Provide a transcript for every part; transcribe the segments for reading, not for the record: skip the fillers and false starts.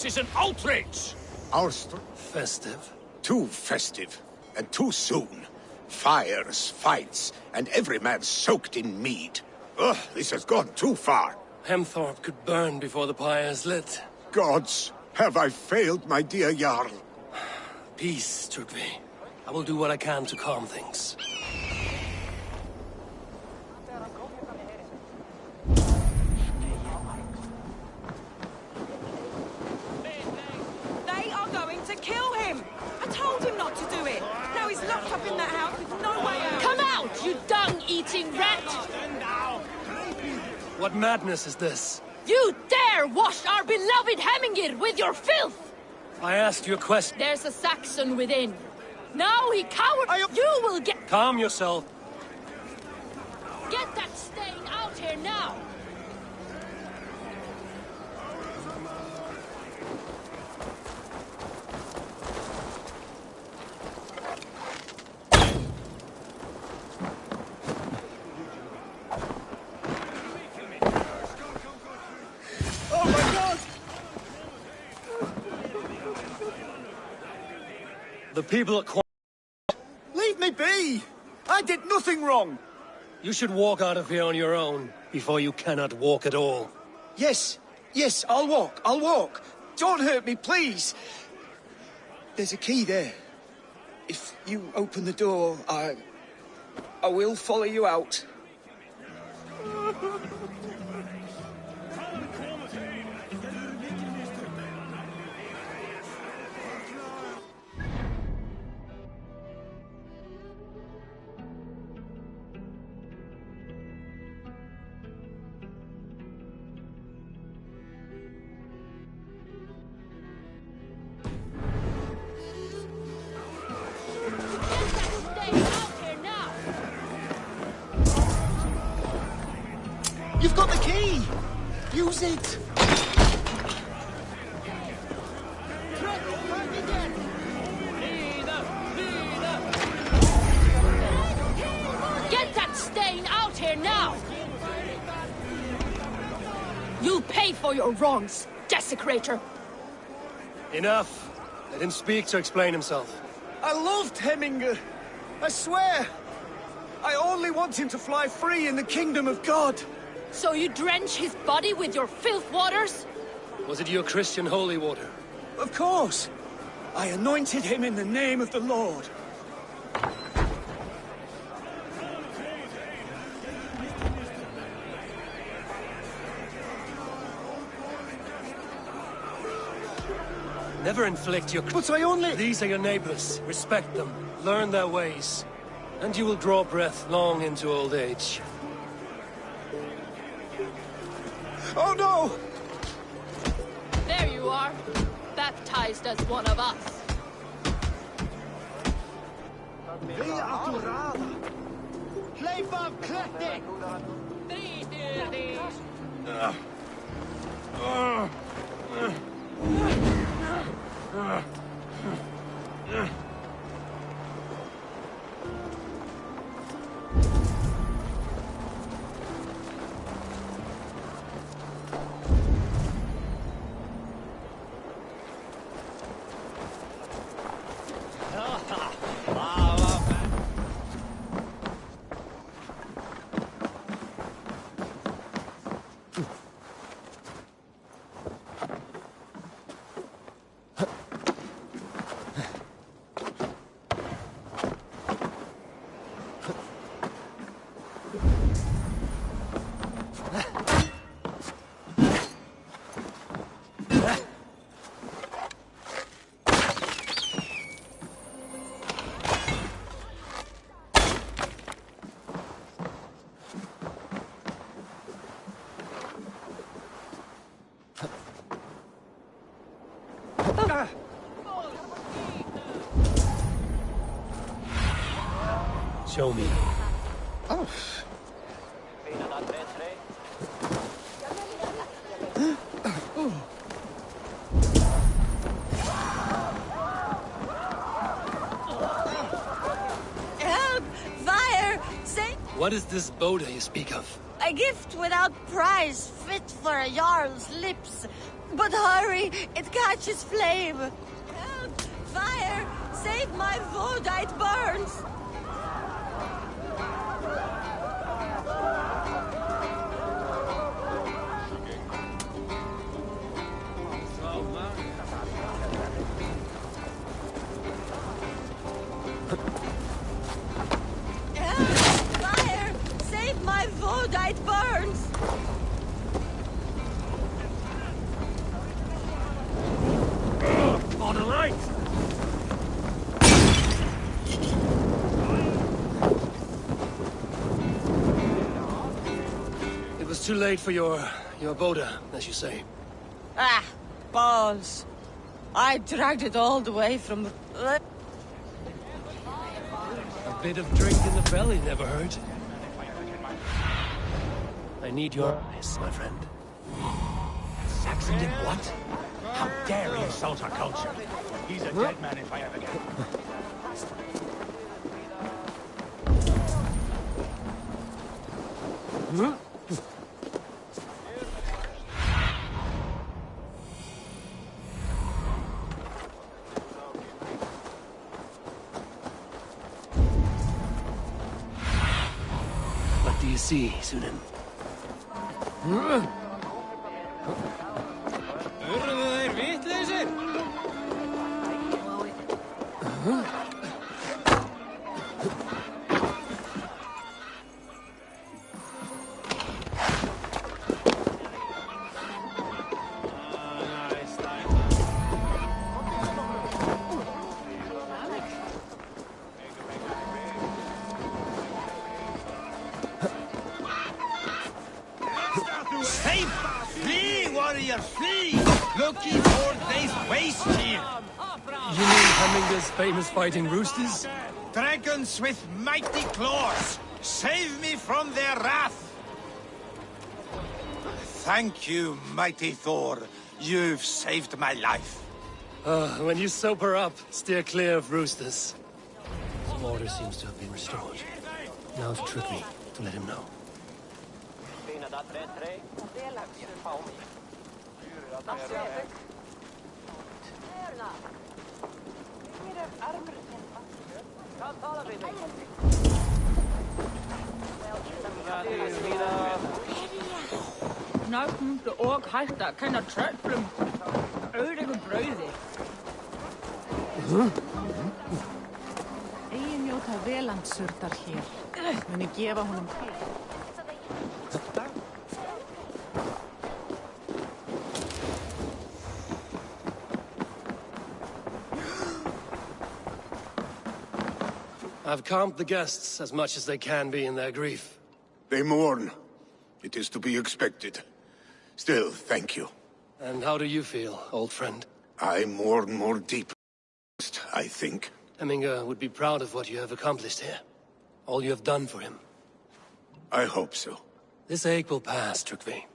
This is an outrage! Festive? Too festive, and too soon. Fires, fights, and every man soaked in mead. Ugh, this has gone too far. Hemthorpe could burn before the pyre is lit. Gods, have I failed my dear Jarl? Peace, Trudvi. I will do what I can to calm things. They are going to kill him! I told him not to do it! Now he's locked up in that house with no way out! Come out, you dung-eating rat! What madness is this? You dare wash our beloved Hemmingir with your filth! I asked you a question. There's a Saxon within. Now he cowered. You will get... Calm yourself. Get that stain out here now! Oh my God! The people at Leave me be! I did nothing wrong! You should walk out of here on your own before you cannot walk at all. Yes, I'll walk. Don't hurt me, please. There's a key there. If you open the door, I will follow you out. You've got the key! Use it! Get that stain out here now! You'll pay for your wrongs, desecrator! Enough. Let him speak to explain himself. I loved Hemminger. I swear. I only want him to fly free in the kingdom of God. So you drench his body with your filth waters? Was it your Christian holy water? Of course. I anointed him in the name of the Lord. Never inflict your... But I only... These are your neighbors. Respect them. Learn their ways. And you will draw breath long into old age. Oh no! There you are, baptized as one of us. Show me. Oh. Help! Fire! Save... What is this Boda you speak of? A gift without price, fit for a Jarl's lips. But hurry, it catches flame. Help! Fire! Save my Voda, it burns! Fire! Save my Voda, it burns! On the right! It was too late for your Boda, as you say. Ah, balls. I dragged it all the way from... A bit of drink in the belly never hurt. I need your eyes, my friend. Saxon did what? How dare he insult our culture? He's a dead man if I ever get him. What do you see, Sunan? Hey, flee, warrior, flee! Looking for this waste here. You mean Hemminger's famous fighting roosters? Dragons with mighty claws. Save me from their wrath. Thank you, mighty Thor. You've saved my life. When you sober up, steer clear of roosters. Some order seems to have been restored. Now to trick me, to let him know. Snart myndi og hægt að kenna tröllum auðvitað brauði. Eigin njóta velandsurtar hér. Muni gefa honum til. I've calmed the guests as much as they can be in their grief. They mourn. It is to be expected. Still, thank you. And how do you feel, old friend? I mourn more deeply, I think. Hemminger would be proud of what you have accomplished here. All you have done for him. I hope so. This ache will pass, Trygve.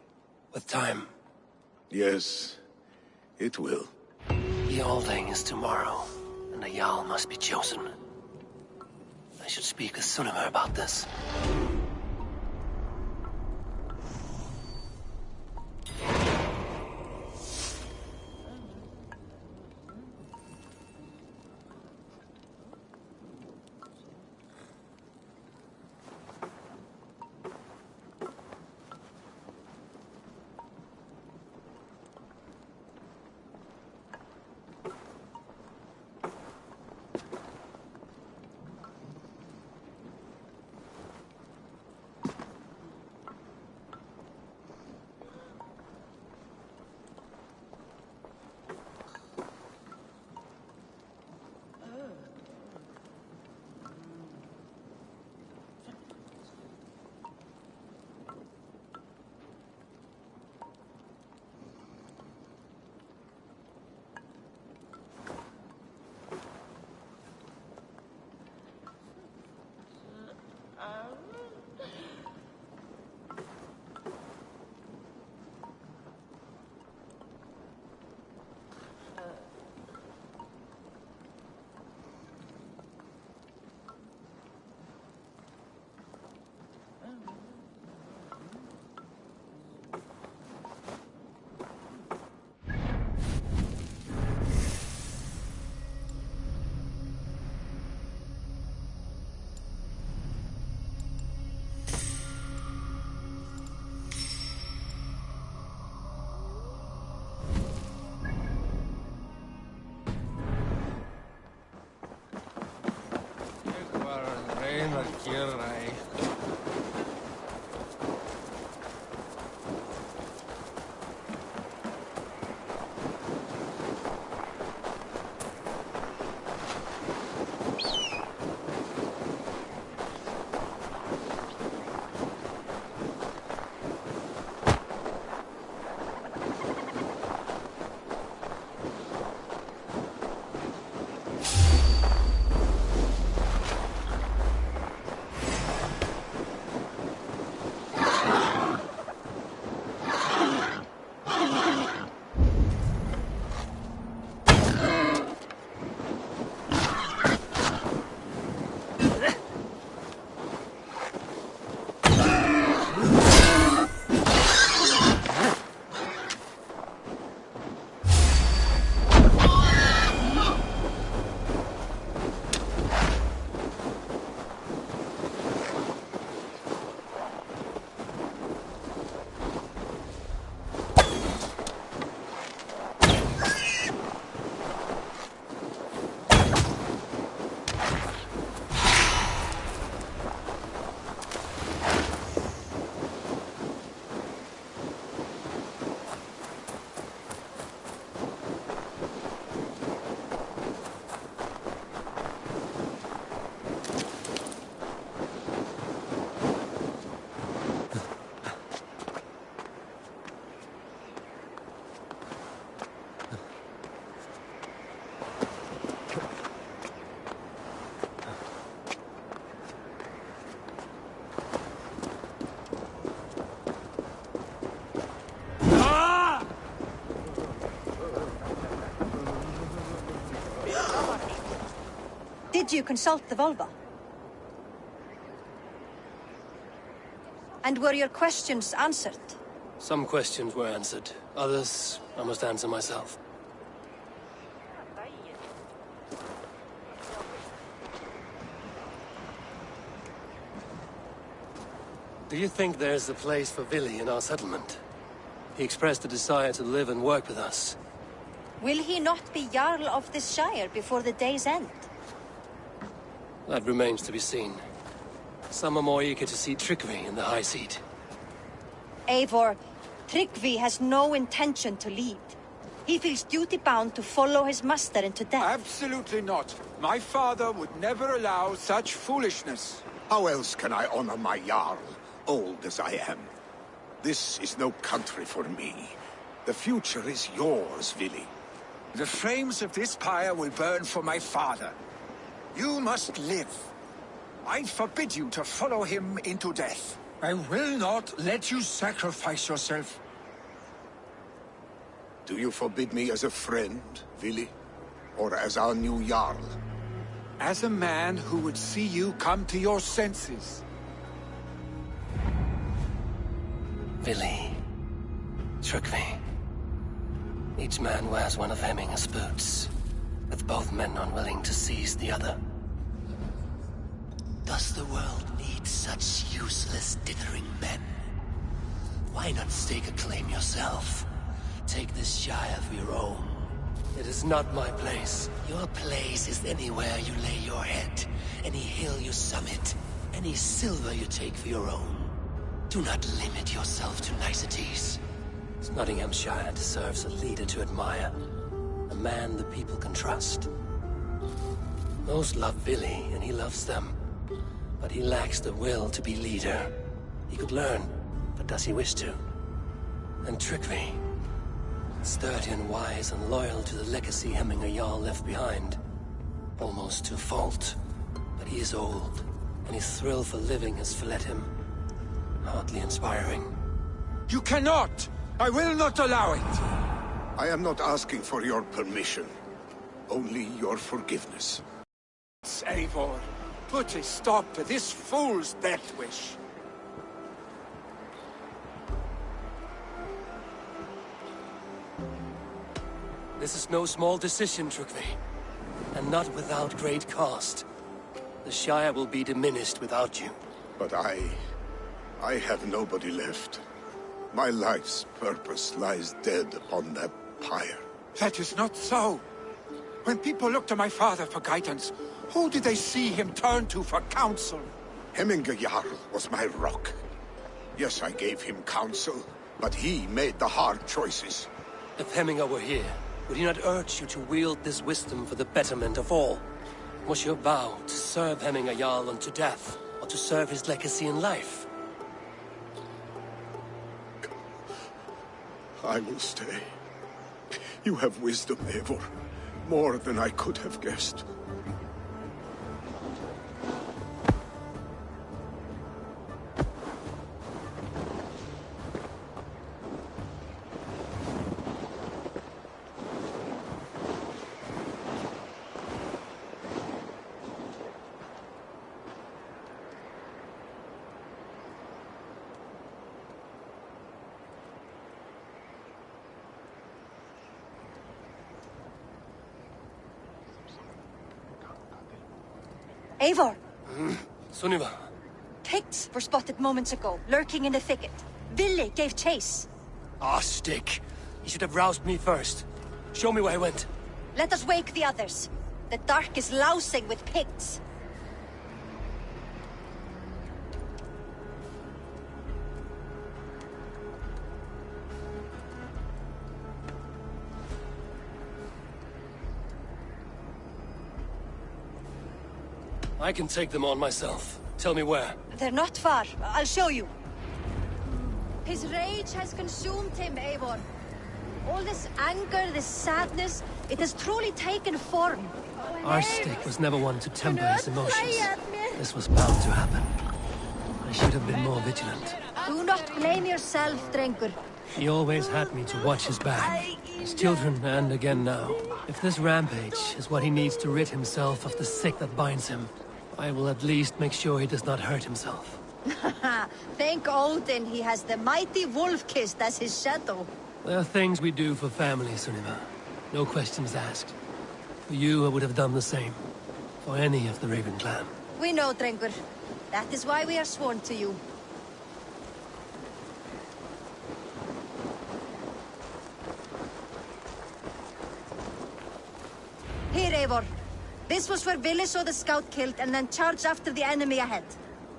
With time. Yes, it will. The Alding is tomorrow, and a Jarl must be chosen. I should speak with Sunnema about this. Did you consult the Volva? And were your questions answered? Some questions were answered. Others, I must answer myself. Do you think there's a place for Vili in our settlement? He expressed a desire to live and work with us. Will he not be Jarl of this Shire before the day's end? That remains to be seen. Some are more eager to see Tryggvi in the high seat. Eivor, Tryggvi has no intention to lead. He feels duty-bound to follow his master into death. Absolutely not. My father would never allow such foolishness. How else can I honor my Jarl, old as I am? This is no country for me. The future is yours, Vili. The flames of this pyre will burn for my father. You must live. I forbid you to follow him into death. I will not let you sacrifice yourself. Do you forbid me as a friend, Vili? Or as our new Jarl? As a man who would see you come to your senses. Vili. Tryggvi. Each man wears one of Hemminger's boots, with both men unwilling to seize the other. Does the world need such useless, dithering men? Why not stake a claim yourself? Take this Shire for your own. It is not my place. Your place is anywhere you lay your head, any hill you summit, any silver you take for your own. Do not limit yourself to niceties. Nottinghamshire deserves a leader to admire, a man the people can trust. Most love Vili, and he loves them. But he lacks the will to be leader. He could learn, but does he wish to? And Tryggvi, sturdy and wise and loyal to the legacy Hemminger Jarl left behind. Almost to a fault, but he is old, and his thrill for living has fled him. Hardly inspiring. You cannot! I will not allow it! I am not asking for your permission. Only your forgiveness. Eivor, put a stop to this fool's death wish. This is no small decision, Tryggvi. And not without great cost. The Shire will be diminished without you. But I have nobody left. My life's purpose lies dead upon that pyre. That is not so. When people look to my father for guidance, who did they see him turn to for counsel? Hemminger Jarl was my rock. Yes, I gave him counsel, but he made the hard choices. If Hemminger were here, would he not urge you to wield this wisdom for the betterment of all? Was your vow to serve Hemminger Jarl unto death, or to serve his legacy in life? I will stay. You have wisdom, Eivor. More than I could have guessed. Eivor! Sunniva. Picts were spotted moments ago, lurking in the thicket. Vili gave chase. Ah, stick. You should have roused me first. Show me where I went. Let us wake the others. The dark is lousing with Picts. I can take them on myself. Tell me where. They're not far. I'll show you. His rage has consumed him, Eivor. All this anger, this sadness, it has truly taken form. Our stick was never one to temper his emotions. This was bound to happen. I should have been more vigilant. Do not blame yourself, Drengur. He always had me to watch his back. His children, and again now. If this rampage is what he needs to rid himself of the sick that binds him, I will at least make sure he does not hurt himself. Thank Odin he has the mighty Wolf-Kissed as his shadow. There are things we do for family, Sunniva. No questions asked. For you, I would have done the same. For any of the Raven clan. We know, Drengur. That is why we are sworn to you. Here, Eivor. This was where Vili saw the scout killed and then charged after the enemy ahead.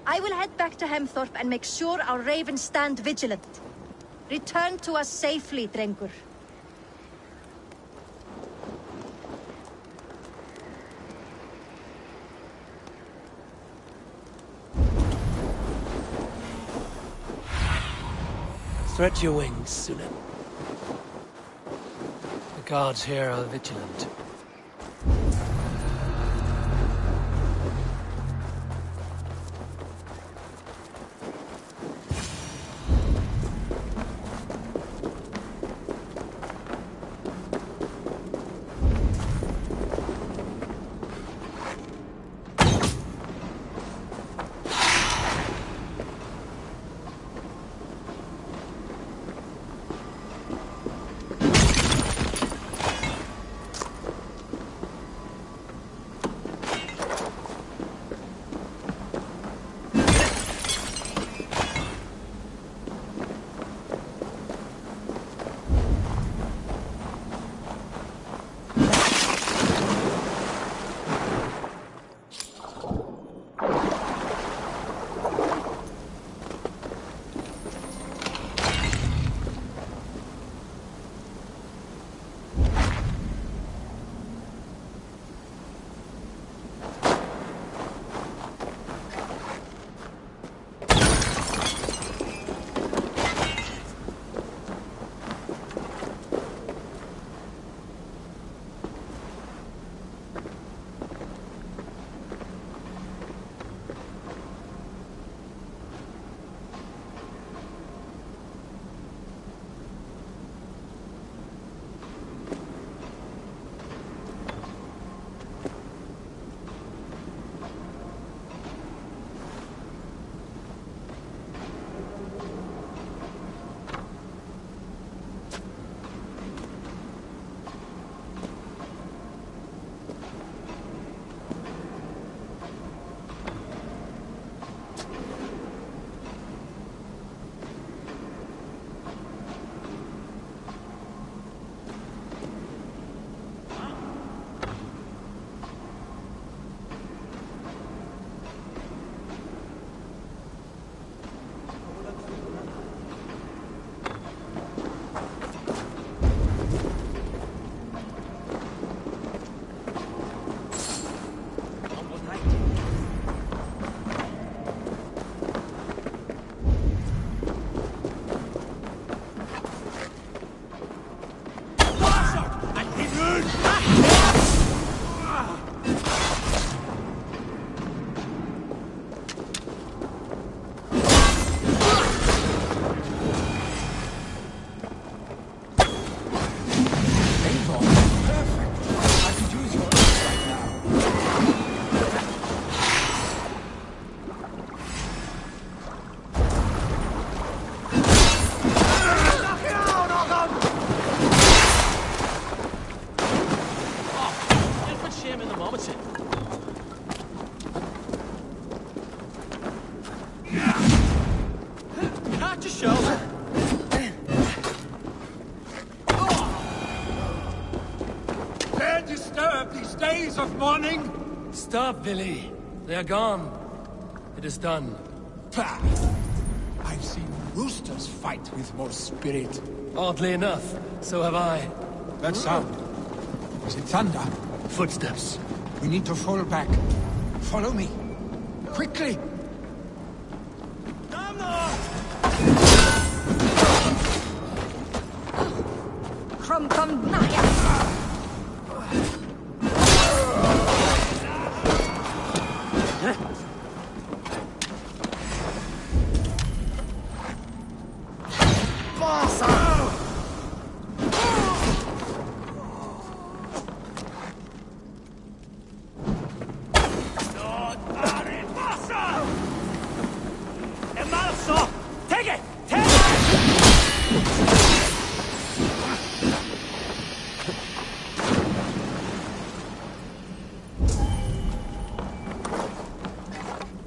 I will head back to Hemthorpe and make sure our ravens stand vigilant. Return to us safely, Drengur. Stretch your wings, Sunan. The guards here are vigilant. Stop, Billy. They're gone. It is done. Pah! I've seen roosters fight with more spirit. Oddly enough, so have I. That sound. Was it thunder? Footsteps. We need to fall back. Follow me. Quickly! Come, Naya! Basa!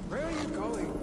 Where are you going?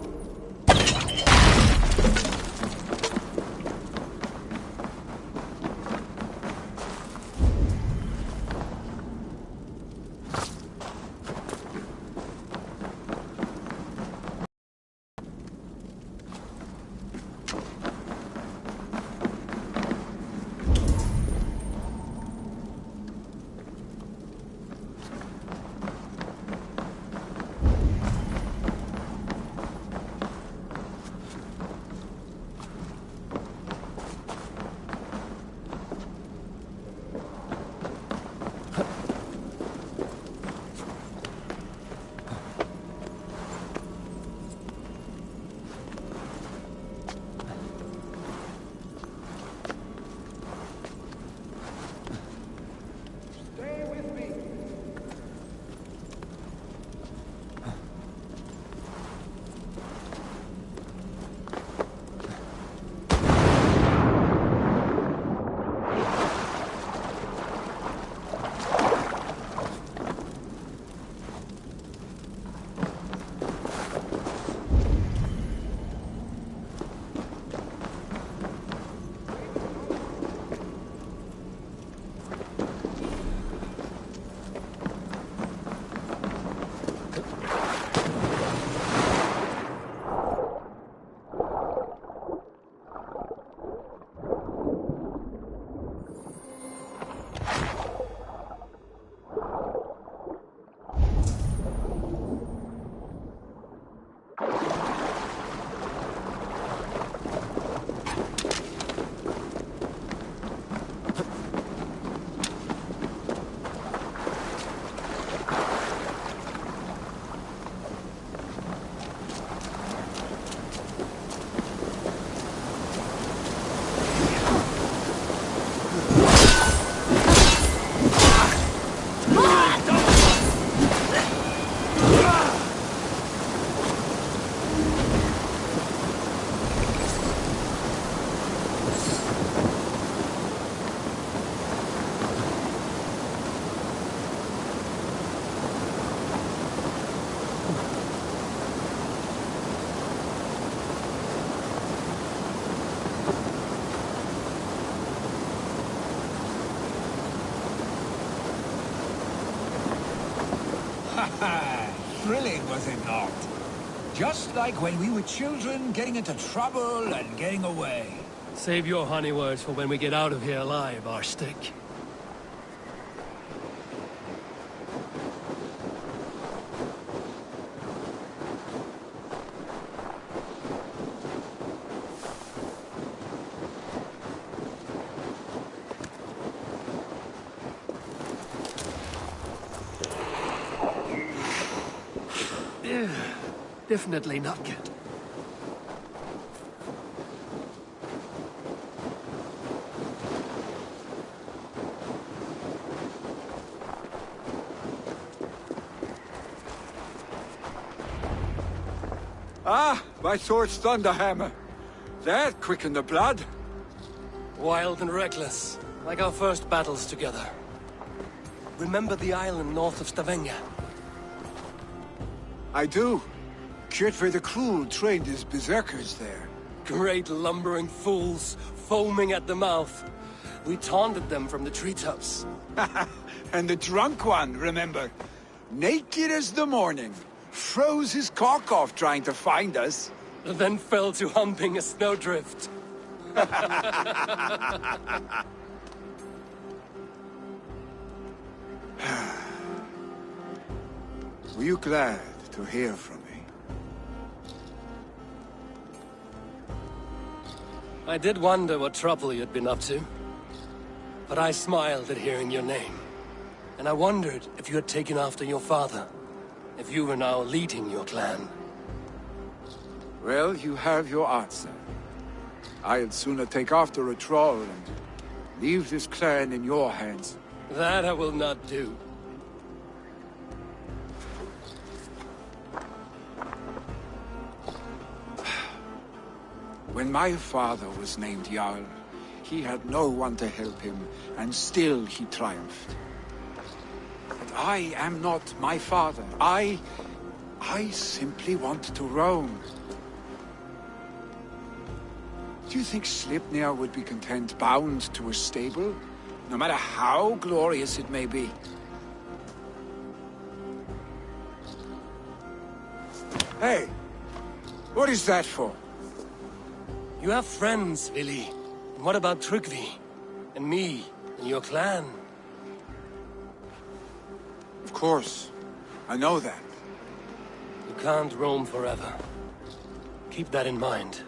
Thrilling, was it not? Just like when we were children, getting into trouble and getting away. Save your honey words for when we get out of here alive, Arstick. Definitely not good. Ah, my sword's thunderhammer. That quickened the blood. Wild and reckless, like our first battles together. Remember the island north of Stavanger? I do. Kjotve the Cruel trained his berserkers there. Great lumbering fools, foaming at the mouth. We taunted them from the treetops. And the drunk one, remember? Naked as the morning. Froze his cock off trying to find us. Then fell to humping a snowdrift. Were you glad to hear from me? I did wonder what trouble you'd been up to. But I smiled at hearing your name. And I wondered if you had taken after your father. If you were now leading your clan. Well, you have your answer. I'd sooner take after a troll and leave this clan in your hands. That I will not do. When my father was named Jarl, He had no one to help him, and still he triumphed. But I am not my father. I simply want to roam. Do you think Sleipnir would be content bound to a stable, no matter how glorious it may be? Hey! What is that for? You have friends, Vili. And what about Tryggvi? And me? And your clan? Of course. I know that. You can't roam forever. Keep that in mind.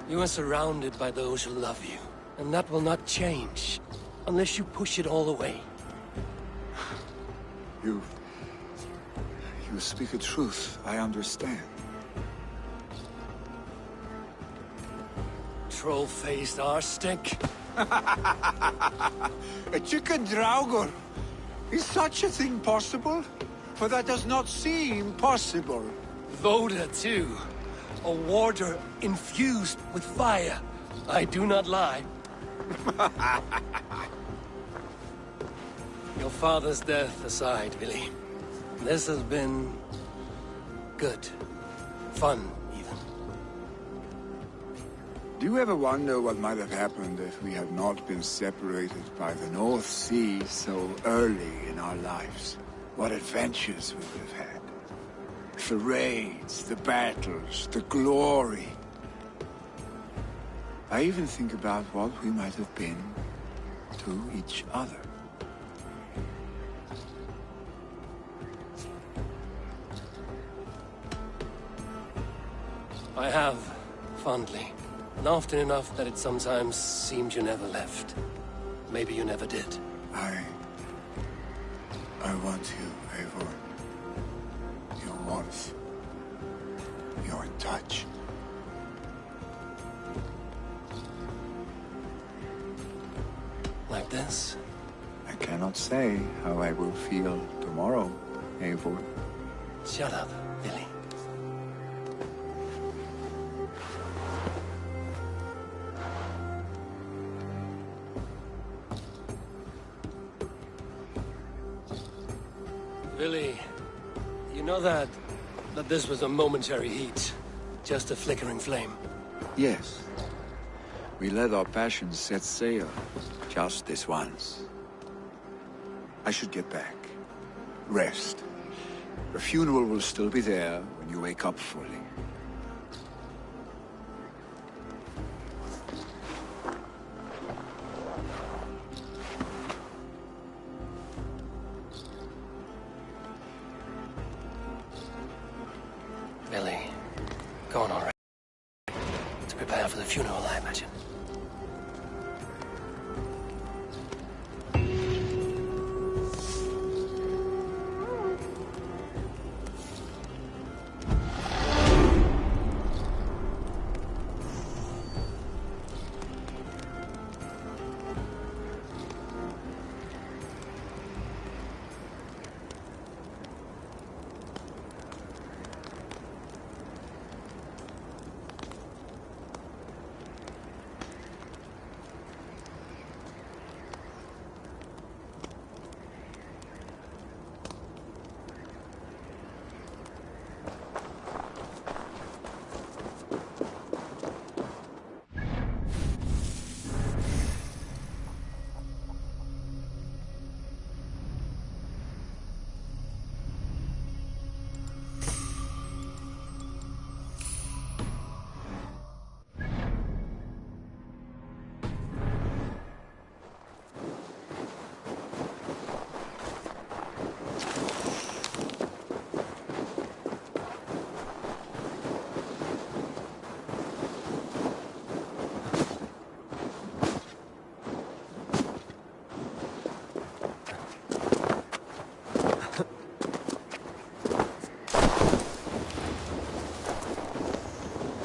You are surrounded by those who love you. And that will not change. Unless you push it all away. You speak a truth. I understand. Troll-faced arse-stink. A chicken draugur! Is such a thing possible? For that does not seem possible. Voda, too. A warder infused with fire. I do not lie. Your father's death aside, Vili. This has been... good. Fun, even. Do you ever wonder what might have happened if we had not been separated by the North Sea so early in our lives? What adventures we would have had. The raids, the battles, the glory. I even think about what we might have been to each other. I have, fondly. And often enough that it sometimes seemed you never left. Maybe you never did. I want you, Eivor. Your warmth. Your touch. Like this? I cannot say how I will feel tomorrow, Eivor. Shut up, Vili. Vili, you know that this was a momentary heat. Just a flickering flame. Yes. We let our passions set sail. Just this once. I should get back. Rest. The funeral will still be there when you wake up fully. Vili, go on already. To prepare for the funeral, I imagine.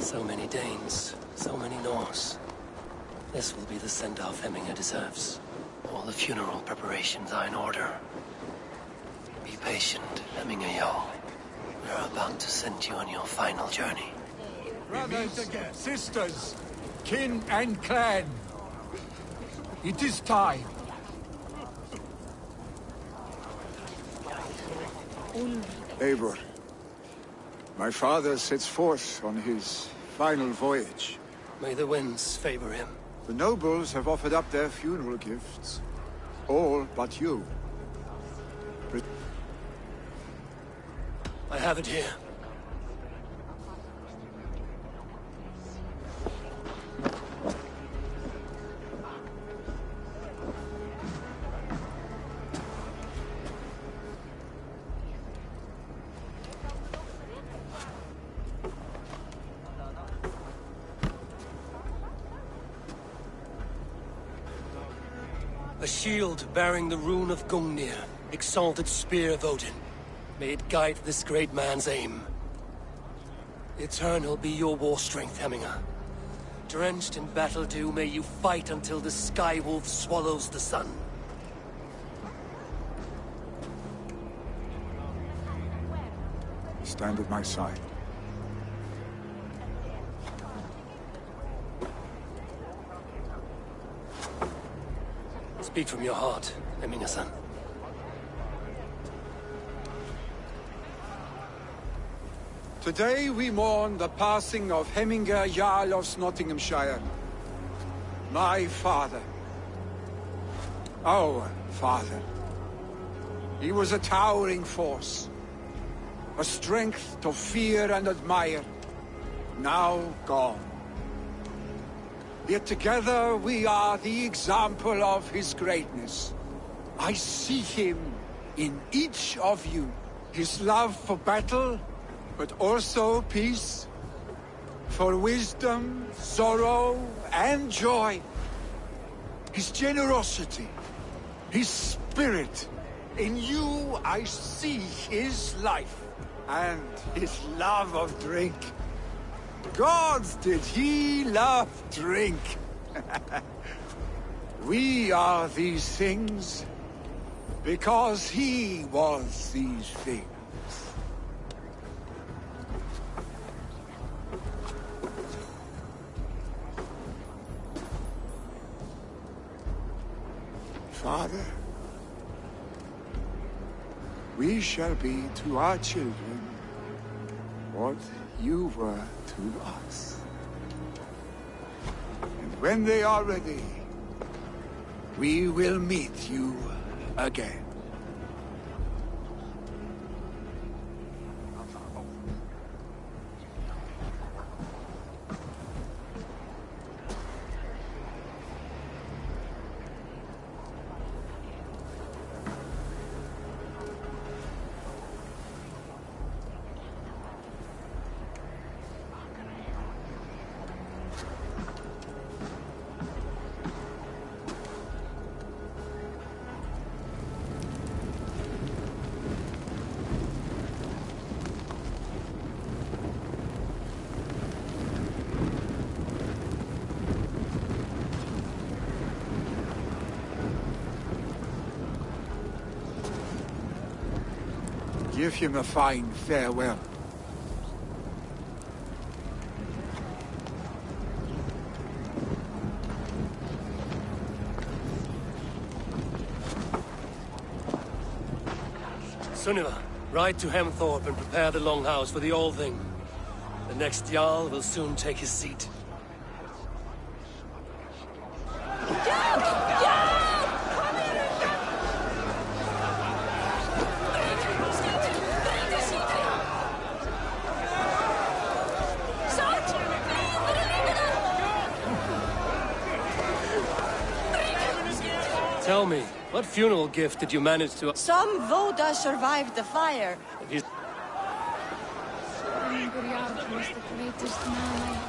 So many Danes, so many Norse. This will be the send-off Hemminger deserves. All the funeral preparations are in order. Be patient, Hemminger Jarl. We're about to send you on your final journey. Brothers, sisters, kin and clan. It is time. Eivor, my father sets forth on his final voyage. May the winds favor him. The nobles have offered up their funeral gifts. All but you. I have it here. A shield bearing the rune of Gungnir, exalted spear of Odin. May it guide this great man's aim. Eternal be your war strength, Hemminger. Drenched in battle dew, may you fight until the sky wolf swallows the sun. Stand at my side. Speak from your heart, Hemminger-san. Today we mourn the passing of Hemminger Jarl of Nottinghamshire. My father. Our father. He was a towering force. A strength to fear and admire. Now gone. Yet together we are the example of his greatness. I see him in each of you. His love for battle, but also peace. For wisdom, sorrow, and joy. His generosity, his spirit. In you I see his life, and his love of drink. Gods, did he love drink! We are these things because he was these things. Father, we shall be to our children what you were to us. And when they are ready, we will meet you again. Give him a fine farewell. Sunniva, ride to Hemthorpe and prepare the Longhouse for the All-Thing. The next Jarl will soon take his seat. Tell me, what funeral gift did you manage to... Some Voda survived the fire.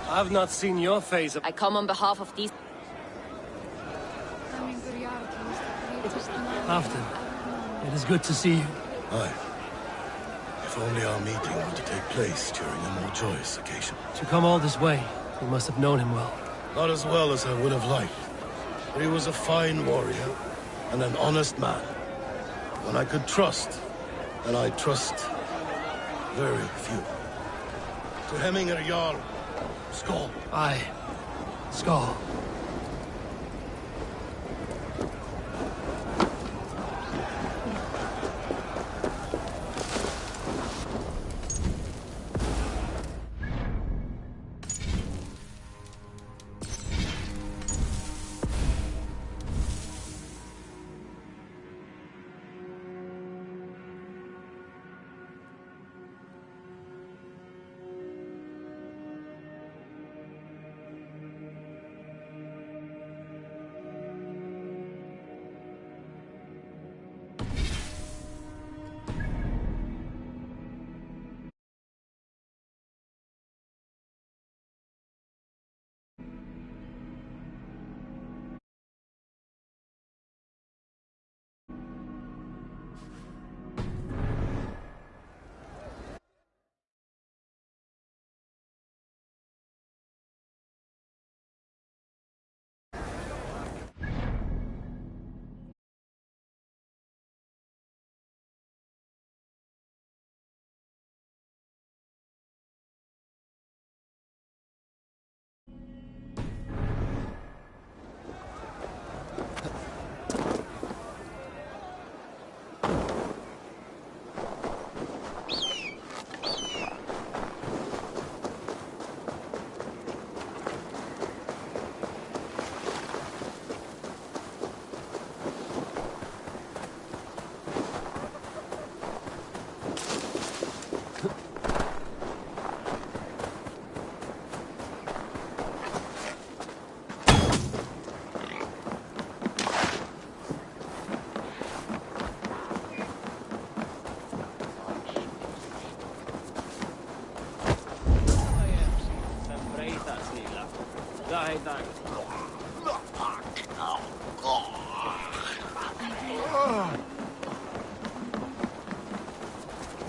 I've not seen your face. I come on behalf of these... Afton, it is good to see you. Aye. If only our meeting were to take place during a more joyous occasion. To come all this way, you must have known him well. Not as well as I would have liked. But he was a fine warrior and an honest man. One I could trust, and I trust very few. To Hemminger Jarl, Skål. Aye. Skål.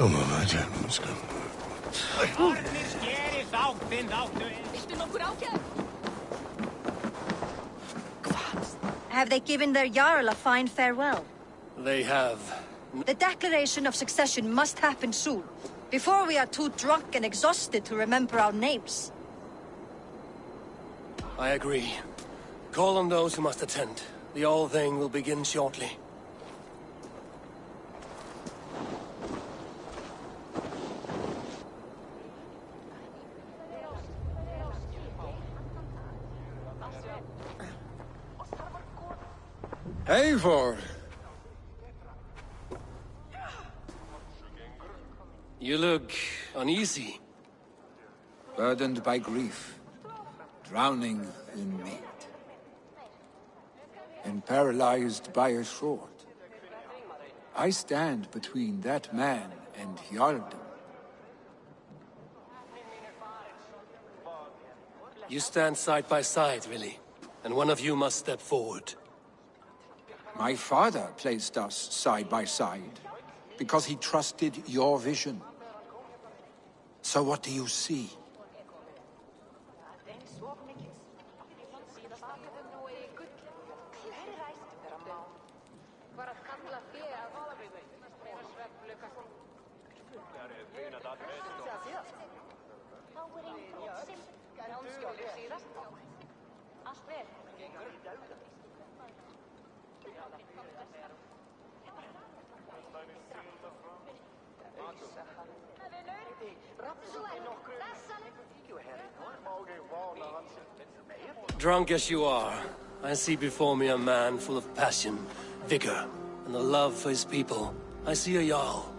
Come on, my gentlemen. Have they given their Jarl a fine farewell? They have. The declaration of succession must happen soon, before we are too drunk and exhausted to remember our names. I agree. Call on those who must attend. The All-Thing will begin shortly. Eivor! You look uneasy. Burdened by grief, drowning in meat, and paralyzed by a sword. I stand between that man and Hjaldan. You stand side by side, really, and one of you must step forward. My father placed us side by side because he trusted your vision. So what do you see? Drunk as you are, I see before me a man full of passion, vigor, and a love for his people. I see a Jarl.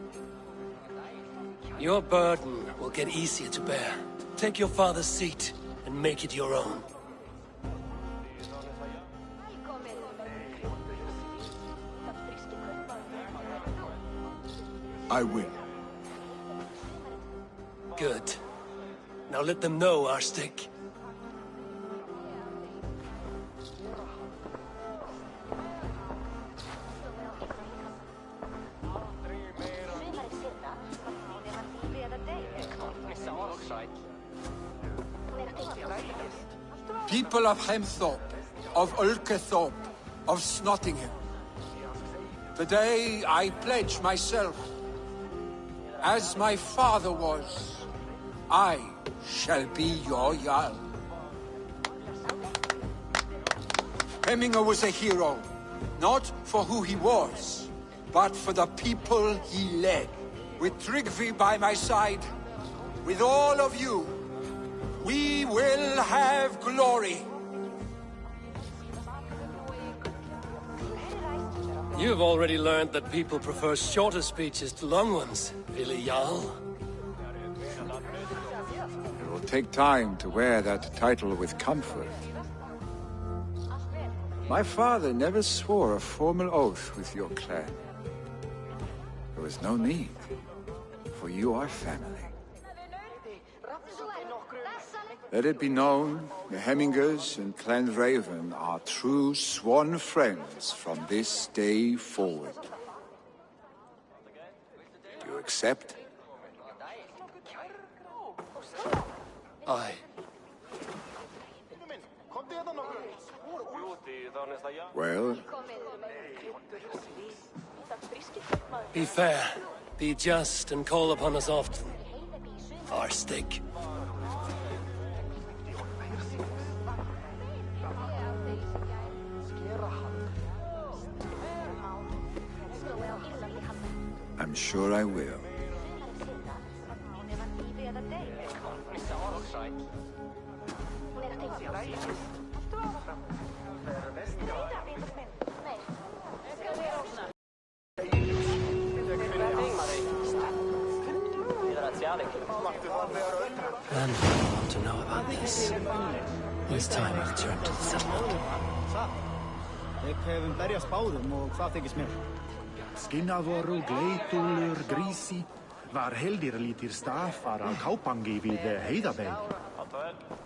Your burden will get easier to bear. Take your father's seat and make it your own. I will. Good. Now let them know our stick. People of Hemthorpe, of Ulkethorpe, of Snottingham. Today I pledge myself. As my father was, I shall be your Jarl. Hemminger was a hero, not for who he was, but for the people he led. With Tryggvi by my side, with all of you, we will have glory. You've already learned that people prefer shorter speeches to long ones, really, Jarl? It will take time to wear that title with comfort. My father never swore a formal oath with your clan. There was no need, for you are family. Let it be known, the Hemmingers and Clan Raven are true sworn friends from this day forward. Do you accept? Aye. Well? Be fair, be just, and call upon us often. Our stick. I'm sure I will. And I want to know about this. It's time I return to the settlement. Við hefum berjast báðum og hvað þykist mér? Skinnavoru, Gleitúlur, Grísi var heldýralítir stafar á Kápangi við Heiðabey.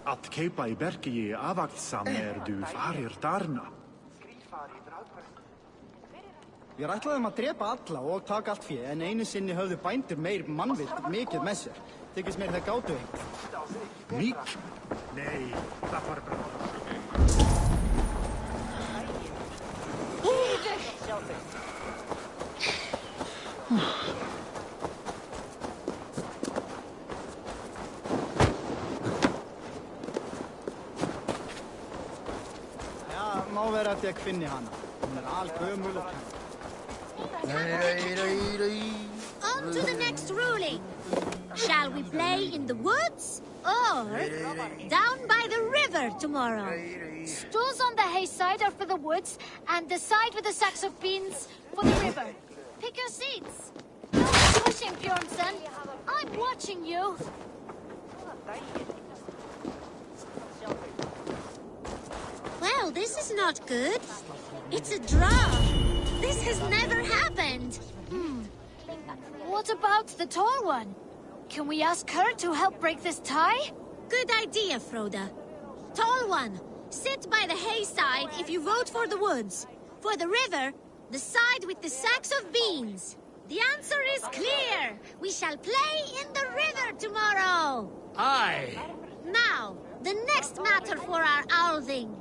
Att keipa í bergi avaktsam du farir þarna. Við ætlaðum að drepa alla og taka allt fé, en einu sinni höfðu bændur meir mannvill mikið með sér. Þykist mér það gátu einhver. Mikið? Nei, það var bara... Já, má vera að ég finni hana. Hún algömul og kæm. On to the next ruling. Shall we play in the woods or down by the river tomorrow? Stools on the hay side are for the woods, and the side with the sacks of beans for the river. Pick your seats. No pushing, Bjornsson. I'm watching you. Well, this is not good. It's a draw. This has never happened. What about the tall one? Can we ask her to help break this tie? Good idea, Froda. Tall one, sit by the hay side if you vote for the woods. For the river, the side with the sacks of beans. The answer is clear. We shall play in the river tomorrow. Aye. Now, the next matter for our owling.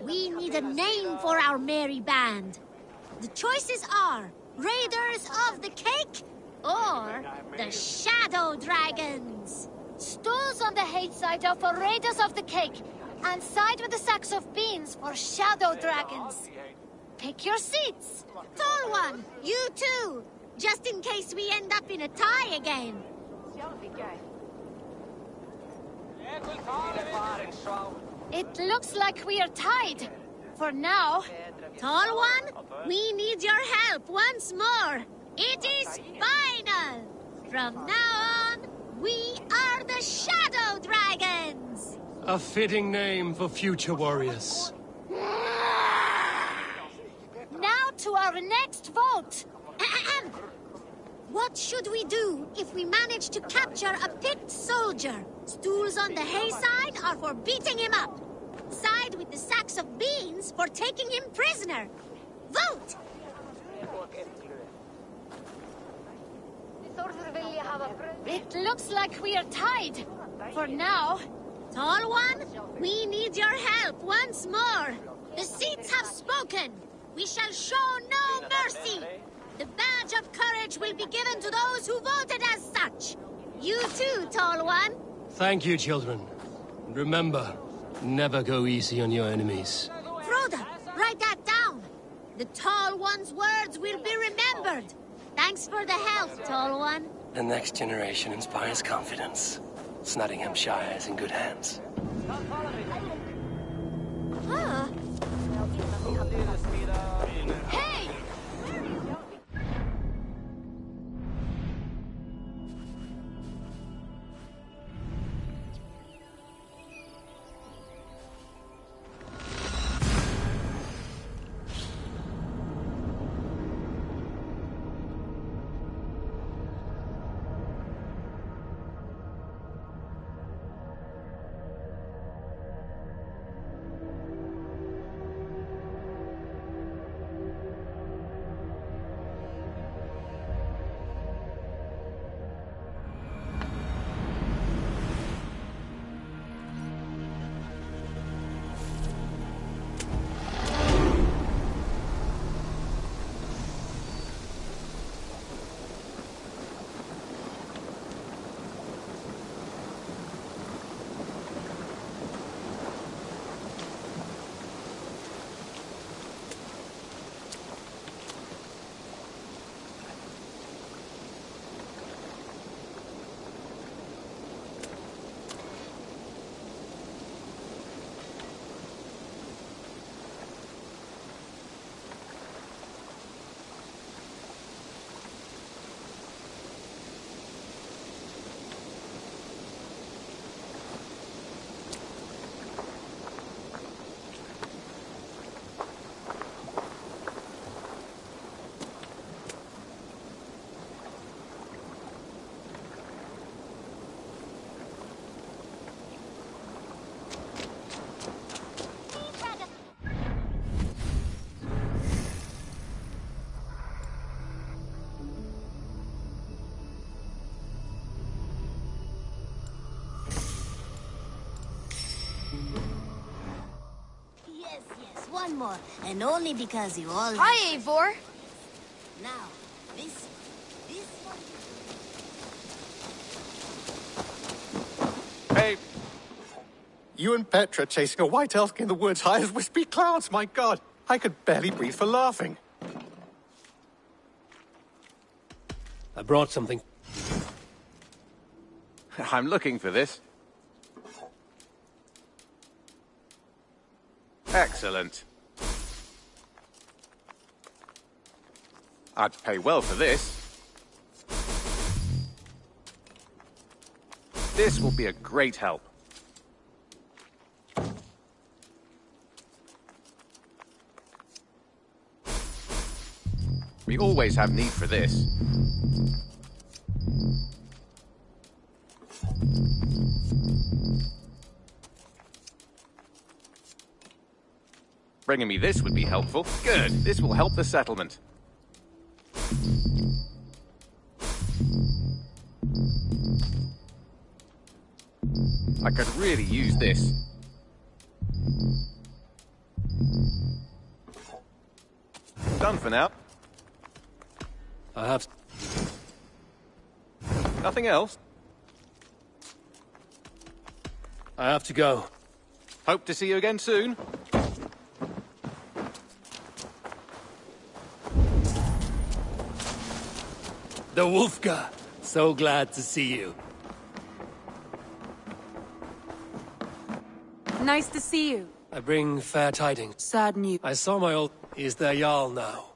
We need a name for our merry band. The choices are Raiders of the Cake or the Shadow Dragons. Stools on the hay side are for Raiders of the Cake, and side with the sacks of beans for Shadow Dragons. Pick your seats. Tall one, you too, just in case we end up in a tie again. It looks like we are tied. For now. Tall one, we need your help once more. It is final. From now on, we are the Shadow Dragons. A fitting name for future warriors. Now to our next vote. What should we do if we manage to capture a picked soldier? Stools on the hay side are for beating him up. Side with the sacks of beans for taking him prisoner. Vote! It looks like we are tied. For now. Tall one, we need your help once more. The seats have spoken. We shall show no mercy. The badge of courage will be given to those who voted as such. You too, Tall one. Thank you, children. Remember, never go easy on your enemies. Froda, write that down. The Tall One's words will be remembered. Thanks for the help, Tall One. The next generation inspires confidence. Nottinghamshire is in good hands. Huh? Hey! one more, and only because you all... Hi, Eivor. Now, this one... Hey! You and Petra chasing a white elk in the woods high as wispy clouds, my god! I could barely breathe for laughing. I brought something. I'm looking for this. Excellent. I'd pay well for this. This will be a great help. We always have need for this. Bringing me this would be helpful. Good. This will help the settlement. I could really use this. Done for now. I have... Nothing else? I have to go. Hope to see you again soon. The Wolfka! So glad to see you. Nice to see you. I bring fair tidings. Sad news. I saw my old... He's their Jarl now.